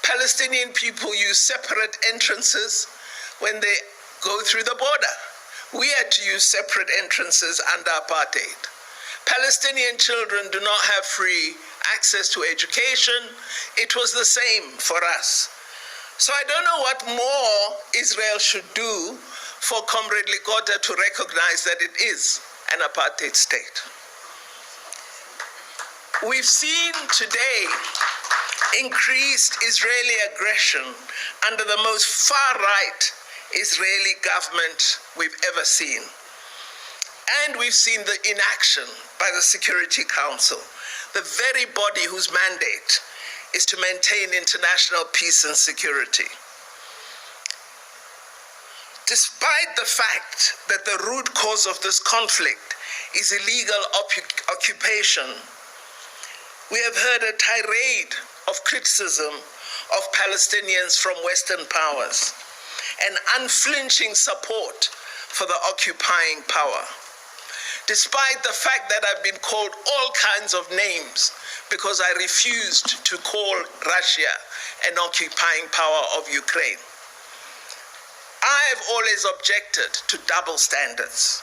Palestinian people use separate entrances when they go through the border. We had to use separate entrances under apartheid. Palestinian children do not have free access to education. It was the same for us. So I don't know what more Israel should do for Comrade Likota to recognize that it is an apartheid state. We've seen today increased Israeli aggression under the most far-right Israeli government we've ever seen. And we've seen the inaction by the Security Council, the very body whose mandate is to maintain international peace and security. Despite the fact that the root cause of this conflict is illegal occupation, we have heard a tirade of criticism of Palestinians from Western powers and unflinching support for the occupying power. Despite the fact that I've been called all kinds of names because I refused to call Russia an occupying power of Ukraine. I've always objected to double standards.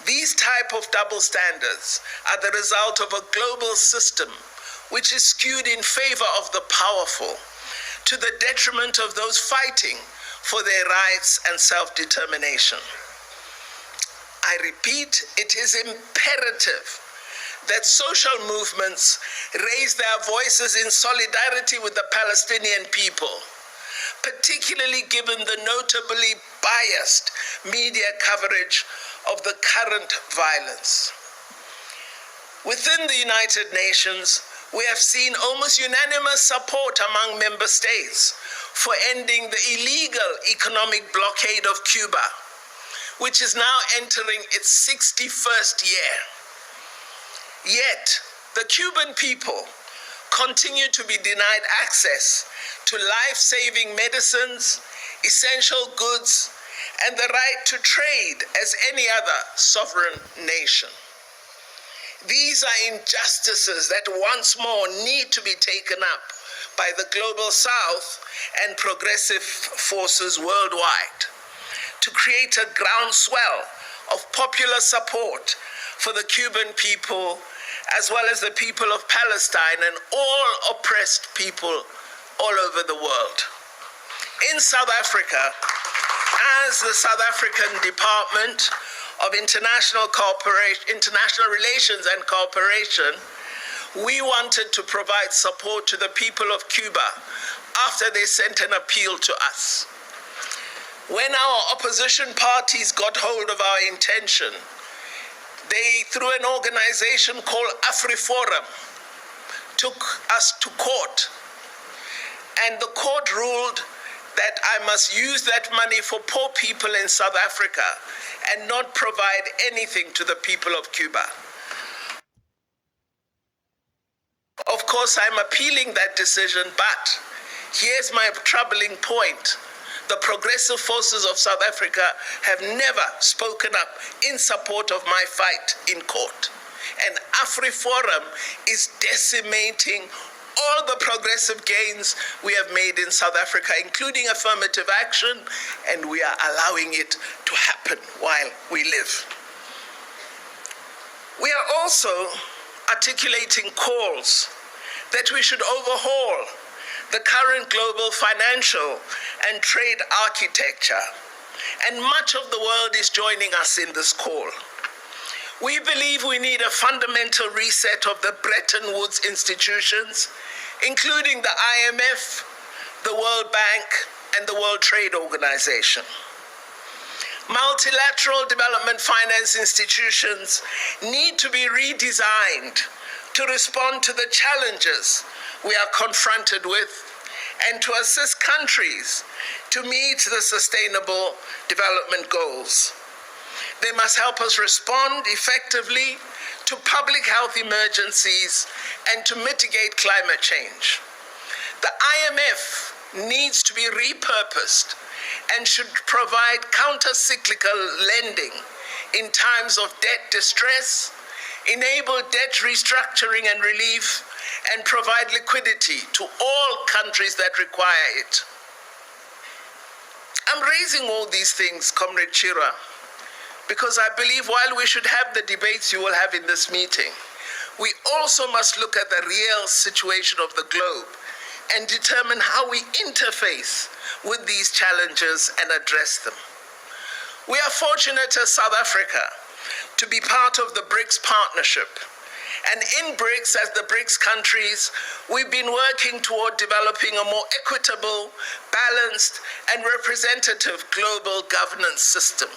These type of double standards are the result of a global system which is skewed in favor of the powerful, to the detriment of those fighting for their rights and self-determination. I repeat, it is imperative that social movements raise their voices in solidarity with the Palestinian people, particularly given the notably biased media coverage of the current violence. Within the United Nations, we have seen almost unanimous support among member states for ending the illegal economic blockade of Cuba, which is now entering its 61st year. Yet, the Cuban people continue to be denied access to life-saving medicines, essential goods, and the right to trade as any other sovereign nation. These are injustices that once more need to be taken up by the Global South and progressive forces worldwide to create a groundswell of popular support for the Cuban people, as well as the people of Palestine and all oppressed people all over the world. In South Africa, as the South African Department of International Relations and Cooperation, we wanted to provide support to the people of Cuba after they sent an appeal to us. When our opposition parties got hold of our intention, they, through an organization called AfriForum, took us to court. And the court ruled that I must use that money for poor people in South Africa and not provide anything to the people of Cuba. Of course, I'm appealing that decision, but here's my troubling point. The progressive forces of South Africa have never spoken up in support of my fight in court. And AfriForum is decimating all the progressive gains we have made in South Africa, including affirmative action, and we are allowing it to happen while we live. We are also articulating calls that we should overhaul the current global financial and trade architecture, and much of the world is joining us in this call. We believe we need a fundamental reset of the Bretton Woods institutions, including the IMF, the World Bank, and the World Trade Organization. Multilateral development finance institutions need to be redesigned to respond to the challenges we are confronted with and to assist countries to meet the sustainable development goals. They must help us respond effectively to public health emergencies and to mitigate climate change. The IMF needs to be repurposed and should provide counter-cyclical lending in times of debt distress, enable debt restructuring and relief, and provide liquidity to all countries that require it. I'm raising all these things, Comrade Chira, because I believe while we should have the debates you will have in this meeting, we also must look at the real situation of the globe and determine how we interface with these challenges and address them. We are fortunate as South Africa to be part of the BRICS partnership. And in BRICS, as the BRICS countries, we've been working toward developing a more equitable, balanced, and representative global governance system.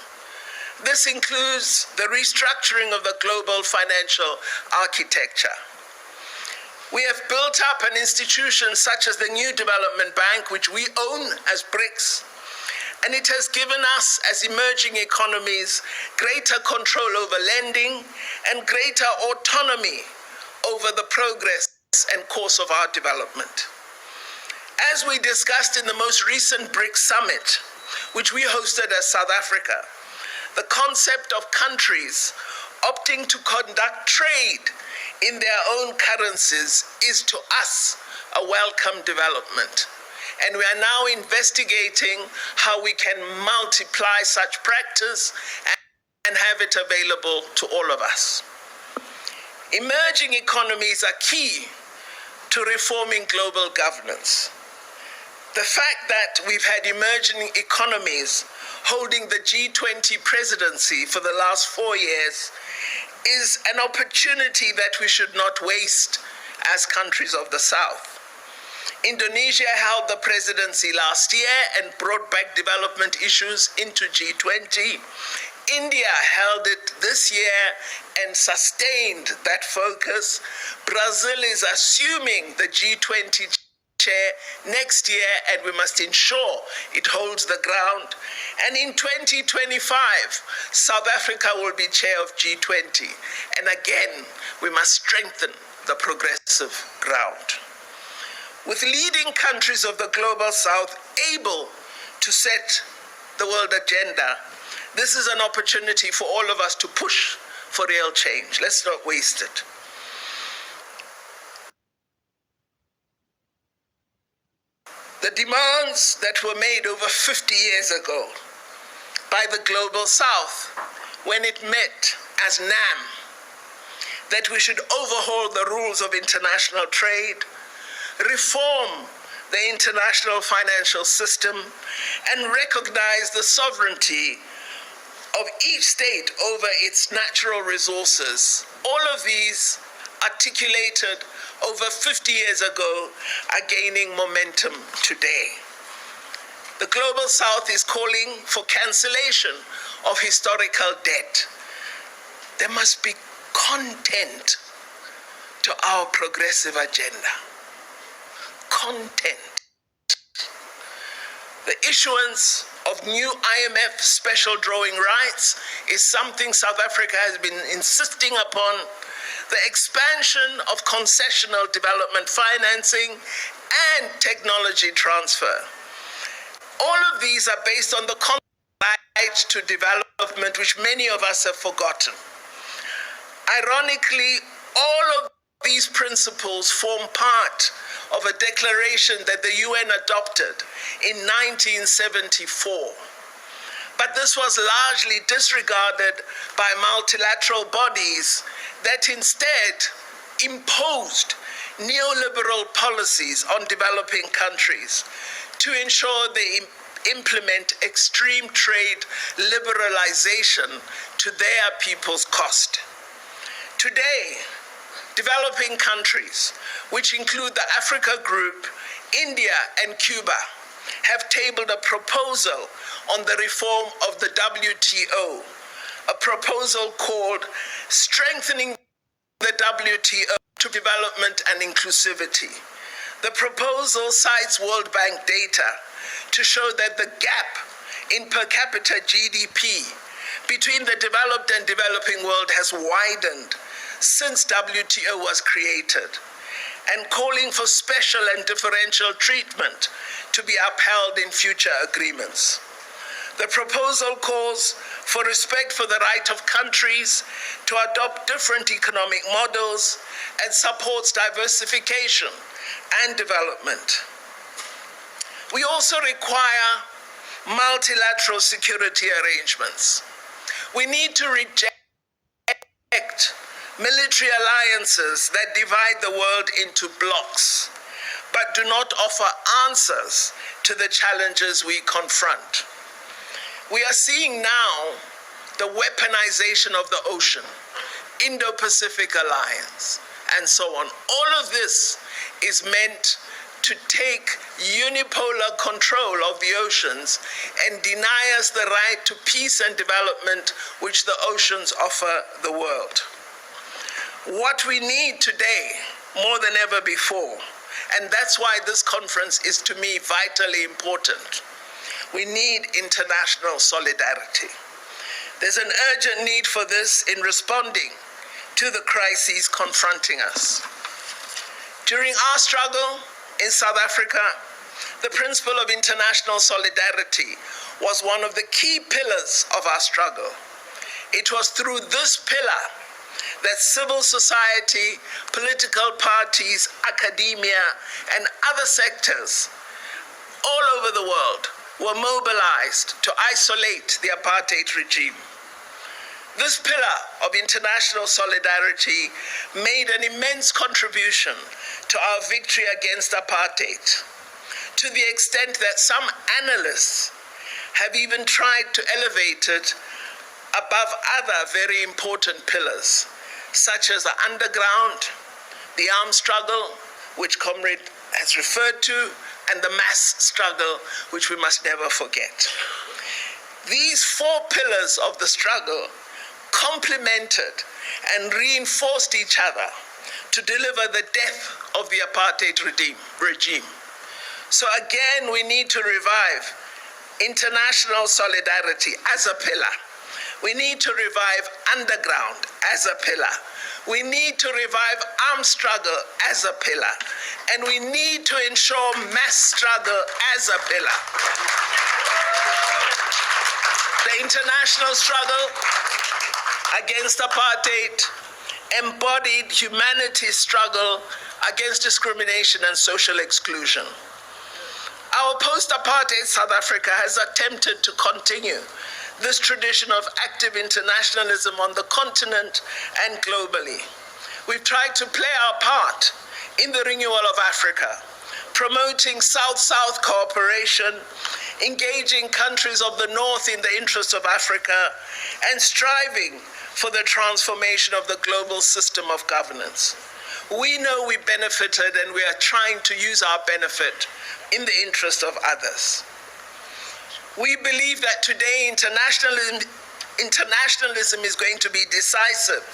This includes the restructuring of the global financial architecture. We have built up an institution such as the New Development Bank, which we own as BRICS, and it has given us, as emerging economies, greater control over lending and greater autonomy over the progress and course of our development. As we discussed in the most recent BRICS summit, which we hosted as South Africa, the concept of countries opting to conduct trade in their own currencies is to us a welcome development. And we are now investigating how we can multiply such practice and have it available to all of us. Emerging economies are key to reforming global governance. The fact that we've had emerging economies holding the G20 presidency for the last 4 years is an opportunity that we should not waste as countries of the South. Indonesia held the presidency last year and brought back development issues into G20. India held it this year and sustained that focus. Brazil is assuming the G20 chair next year, and we must ensure it holds the ground. And in 2025, South Africa will be chair of G20. And again, we must strengthen the progressive ground. With leading countries of the global South able to set the world agenda, this is an opportunity for all of us to push for real change. Let's not waste it. The demands that were made over 50 years ago by the global South when it met as NAM, that we should overhaul the rules of international trade, reform the international financial system, and recognize the sovereignty of each state over its natural resources. All of these, articulated over 50 years ago, are gaining momentum today. The Global South is calling for cancellation of historical debt. There must be content to our progressive agenda. Content. The issuance of new IMF special drawing rights is something South Africa has been insisting upon. The expansion of concessional development financing and technology transfer. All of these are based on the right to development, which many of us have forgotten. Ironically, all of these principles form part of a declaration that the UN adopted in 1974. But this was largely disregarded by multilateral bodies that instead imposed neoliberal policies on developing countries to ensure they implement extreme trade liberalization to their people's cost. Today, developing countries, which include the Africa Group, India, and Cuba, have tabled a proposal on the reform of the WTO, a proposal called Strengthening the WTO to Development and Inclusivity. The proposal cites World Bank data to show that the gap in per capita GDP between the developed and developing world has widened since WTO was created, and calling for special and differential treatment to be upheld in future agreements. The proposal calls for respect for the right of countries to adopt different economic models, and supports diversification and development. We also require multilateral security arrangements. We need to reject military alliances that divide the world into blocs, but do not offer answers to the challenges we confront. We are seeing now the weaponization of the ocean, Indo-Pacific Alliance, and so on. All of this is meant to take unipolar control of the oceans and deny us the right to peace and development which the oceans offer the world. What we need today, more than ever before, and that's why this conference is to me vitally important, we need international solidarity. There's an urgent need for this in responding to the crises confronting us. During our struggle in South Africa, the principle of international solidarity was one of the key pillars of our struggle. It was through this pillar that civil society, political parties, academia, and other sectors all over the world were mobilized to isolate the apartheid regime. This pillar of international solidarity made an immense contribution to our victory against apartheid, to the extent that some analysts have even tried to elevate it above other very important pillars, such as the underground, the armed struggle, which Comrade has referred to, and the mass struggle, which we must never forget. These four pillars of the struggle complemented and reinforced each other to deliver the death of the apartheid regime. So again, we need to revive international solidarity as a pillar. We need to revive underground as a pillar. We need to revive armed struggle as a pillar. And we need to ensure mass struggle as a pillar. The international struggle against apartheid embodied humanity's struggle against discrimination and social exclusion. Our post-apartheid South Africa has attempted to continue this tradition of active internationalism on the continent and globally. We've tried to play our part in the renewal of Africa, promoting South-South cooperation, engaging countries of the North in the interests of Africa, and striving for the transformation of the global system of governance. We know we benefited, and we are trying to use our benefit in the interest of others. We believe that today internationalism is going to be decisive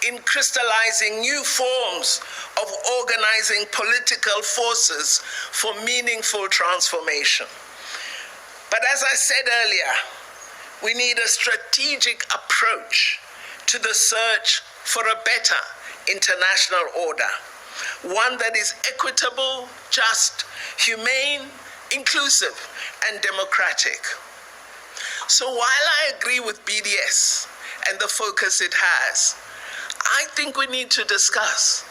in crystallizing new forms of organizing political forces for meaningful transformation. But as I said earlier, we need a strategic approach to the search for a better international order, one that is equitable, just, humane, inclusive, and democratic. So while I agree with BDS and the focus it has, I think we need to discuss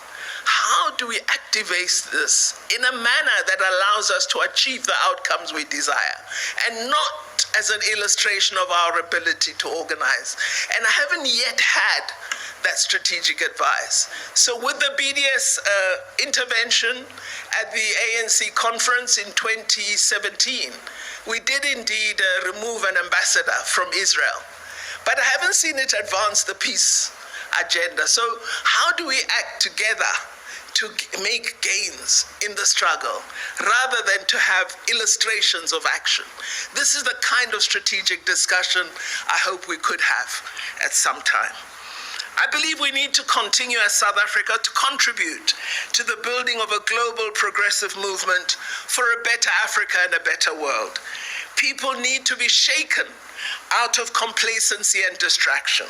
how do we activate this in a manner that allows us to achieve the outcomes we desire, and not as an illustration of our ability to organize. And I haven't yet had that strategic advice. So with the BDS intervention at the ANC conference in 2017, we did indeed remove an ambassador from Israel. But I haven't seen it advance the peace agenda. So how do we act together to make gains in the struggle rather than to have illustrations of action? This is the kind of strategic discussion I hope we could have at some time. I believe we need to continue as South Africa to contribute to the building of a global progressive movement for a better Africa and a better world. People need to be shaken out of complacency and distraction.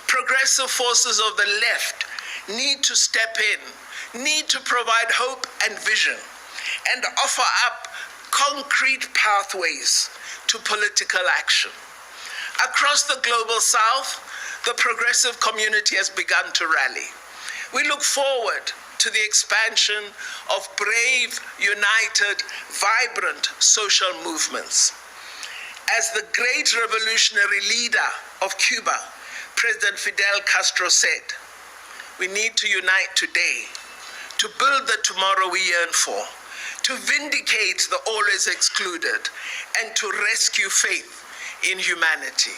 Progressive forces of the left need to step in, need to provide hope and vision, and offer up concrete pathways to political action. Across the global south, the progressive community has begun to rally. We look forward to the expansion of brave, united, vibrant social movements. As the great revolutionary leader of Cuba, President Fidel Castro said, we need to unite today to build the tomorrow we yearn for, to vindicate the always excluded, and to rescue faith in humanity.